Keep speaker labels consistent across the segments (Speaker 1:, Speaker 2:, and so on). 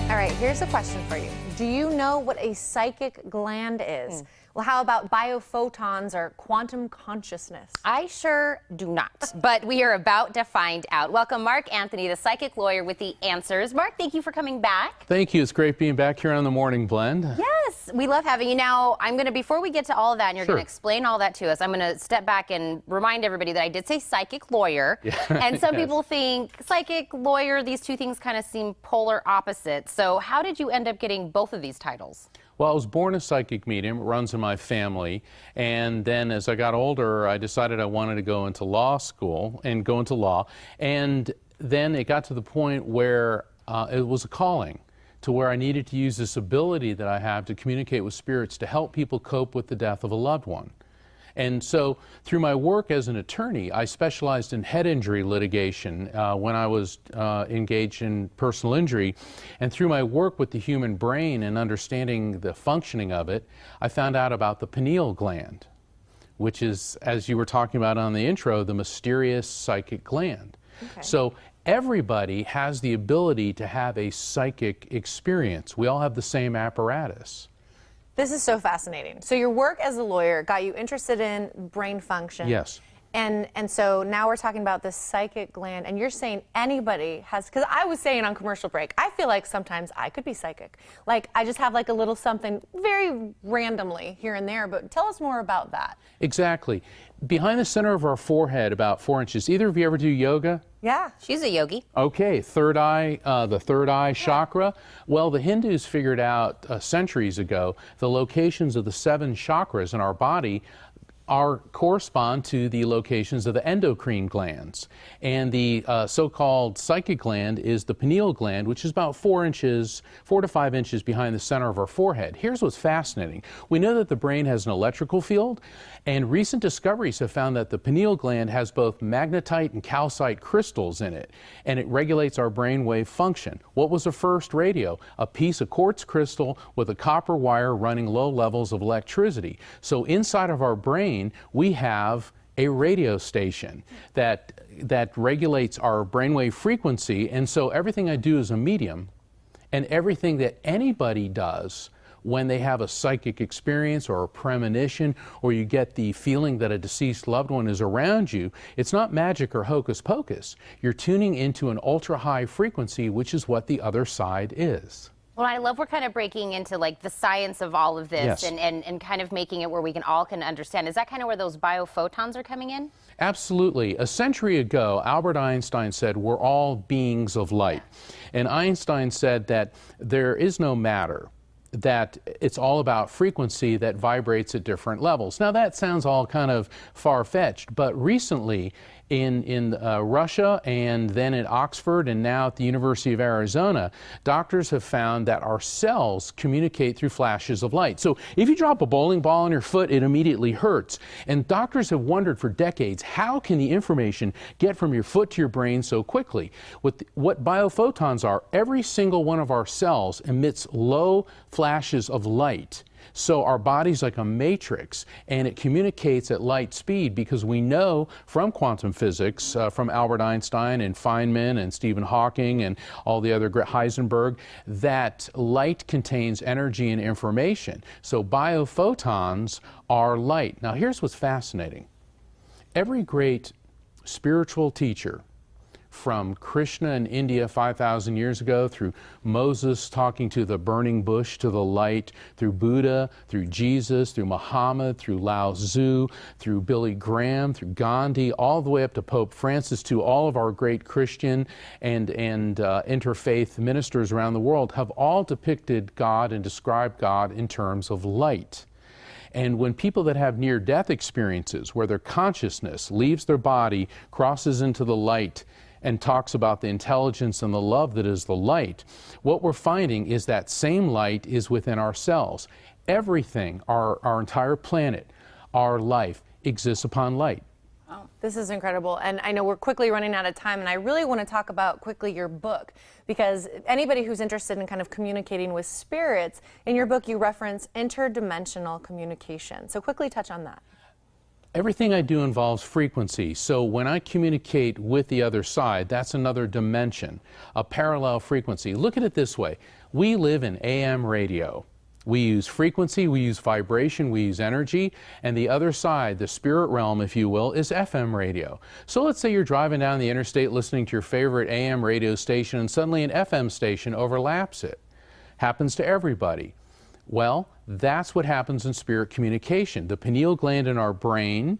Speaker 1: All right, here's a question for you. Do you know what a psychic gland is? Well, how about biophotons or quantum consciousness?
Speaker 2: I sure do not, but we are about to find out. Welcome, Mark Anthony, the psychic lawyer with the answers. Mark, thank you for coming back.
Speaker 3: Thank you. It's great being back here on the Morning Blend.
Speaker 2: Yes, we love having you. Now, before we get to all of that, and you're
Speaker 3: Sure.
Speaker 2: going to explain all that to us, I'm going to step back and remind everybody that I did say psychic lawyer.
Speaker 3: Yeah.
Speaker 2: And some
Speaker 3: Yes.
Speaker 2: people think psychic lawyer, these two things kind of seem polar opposites. So how did you end up getting both of these titles?
Speaker 3: Well, I was born a psychic medium. It runs in my family. And then as I got older, I decided I wanted to go into law school and go into law. And then it got to the point where it was a calling, to where I needed to use this ability that I have to communicate with spirits to help people cope with the death of a loved one. And so through my work as an attorney, I specialized in head injury litigation when I was engaged in personal injury. And through my work with the human brain and understanding the functioning of it, I found out about the pineal gland, which is, as you were talking about on the intro, the mysterious psychic gland.
Speaker 1: Okay.
Speaker 3: So everybody has the ability to have a psychic experience. We all have the same apparatus.
Speaker 1: This is so fascinating. So your work as a lawyer got you interested in brain function.
Speaker 3: Yes.
Speaker 1: And so now we're talking about the psychic gland, and you're saying anybody has, because I was saying on commercial break, I feel like sometimes I could be psychic. Like I just have like a little something very randomly here and there, but tell us more about that.
Speaker 3: Exactly. Behind the center of our forehead, about 4 inches. Either of you ever do yoga?
Speaker 1: Yeah.
Speaker 2: She's a yogi.
Speaker 3: Okay, third eye, the third eye chakra. Well, the Hindus figured out centuries ago the locations of the 7 chakras in our body correspond to the locations of the endocrine glands. And the so-called psychic gland is the pineal gland, which is about 4 to 5 inches behind the center of our forehead. Here's what's fascinating. We know that the brain has an electrical field, and recent discoveries have found that the pineal gland has both magnetite and calcite crystals in it, and it regulates our brainwave function. What was the first radio? A piece of quartz crystal with a copper wire running low levels of electricity. So inside of our brain, we have a radio station that regulates our brainwave frequency, and so everything I do as a medium and everything that anybody does when they have a psychic experience or a premonition, or you get the feeling that a deceased loved one is around you, it's not magic or hocus pocus. You're tuning into an ultra high frequency, which is what the other side is.
Speaker 2: Well, I love we're kind of breaking into like the science of all of this.
Speaker 3: Yes.
Speaker 2: and kind of making it where we can all understand. Is that kind of where those biophotons are coming in?
Speaker 3: Absolutely. A century ago, Albert Einstein said we're all beings of light. And Einstein said that there is no matter, that it's all about frequency that vibrates at different levels. Now that sounds all kind of far-fetched, but recently in Russia and then at Oxford and now at the University of Arizona, doctors have found that our cells communicate through flashes of light. So if you drop a bowling ball on your foot, it immediately hurts. And doctors have wondered for decades, how can the information get from your foot to your brain so quickly? What biophotons are, every single one of our cells emits low flashes of light. So our body's like a matrix, and it communicates at light speed because we know from quantum physics, from Albert Einstein and Feynman and Stephen Hawking and all the other Heisenberg, that light contains energy and information. So biophotons are light. Now here's what's fascinating. Every great spiritual teacher, from Krishna in India 5,000 years ago, through Moses talking to the burning bush to the light, through Buddha, through Jesus, through Muhammad, through Lao Tzu, through Billy Graham, through Gandhi, all the way up to Pope Francis, to all of our great Christian and interfaith ministers around the world, have all depicted God and described God in terms of light. And when people that have near-death experiences, where their consciousness leaves their body, crosses into the light, and talks about the intelligence and the love that is the light, what we're finding is that same light is within our cells. Everything, our entire planet, our life, exists upon light.
Speaker 1: Wow, this is incredible. And I know we're quickly running out of time, and I really want to talk about quickly your book, because anybody who's interested in kind of communicating with spirits, in your book you reference interdimensional communication. So quickly touch on that.
Speaker 3: Everything I do involves frequency. So when I communicate with the other side, that's another dimension, a parallel frequency. Look at it this way. We live in AM radio. We use frequency, we use vibration, we use energy, and the other side, the spirit realm, if you will, is FM radio. So let's say you're driving down the interstate listening to your favorite AM radio station and suddenly an FM station overlaps it. Happens to everybody. Well, that's what happens in spirit communication. The pineal gland in our brain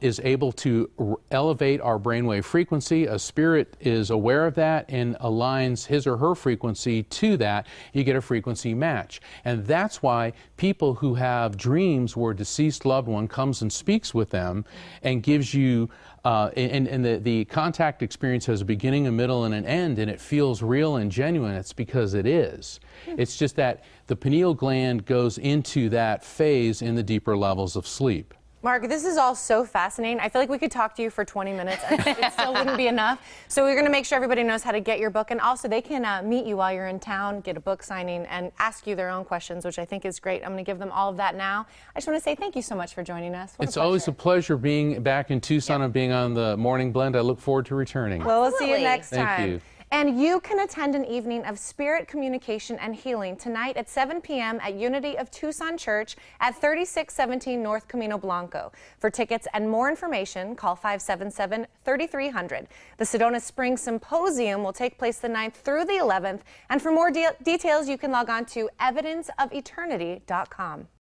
Speaker 3: is able to elevate our brainwave frequency. A spirit is aware of that and aligns his or her frequency to that. You get a frequency match. And that's why people who have dreams where a deceased loved one comes and speaks with them and gives you and the contact experience has a beginning, a middle, and an end, and it feels real and genuine. It's because it is. It's just that the pineal gland goes into that phase in the deeper levels of sleep.
Speaker 1: Mark, this is all so fascinating. I feel like we could talk to you for 20 minutes and it still wouldn't be enough. So we're going to make sure everybody knows how to get your book. And also they can meet you while you're in town, get a book signing, and ask you their own questions, which I think is great. I'm going to give them all of that now. I just want to say thank you so much for joining us.
Speaker 3: It's always a pleasure being back in Tucson and being on the Morning Blend. I look forward to returning.
Speaker 1: Well, we'll see you next time.
Speaker 3: Thank you.
Speaker 1: And you can attend an evening of spirit communication and healing tonight at 7 p.m. at Unity of Tucson Church at 3617 North Camino Blanco. For tickets and more information, call 577-3300. The Sedona Spring Symposium will take place the 9th through the 11th. And for more details, you can log on to evidenceofeternity.com.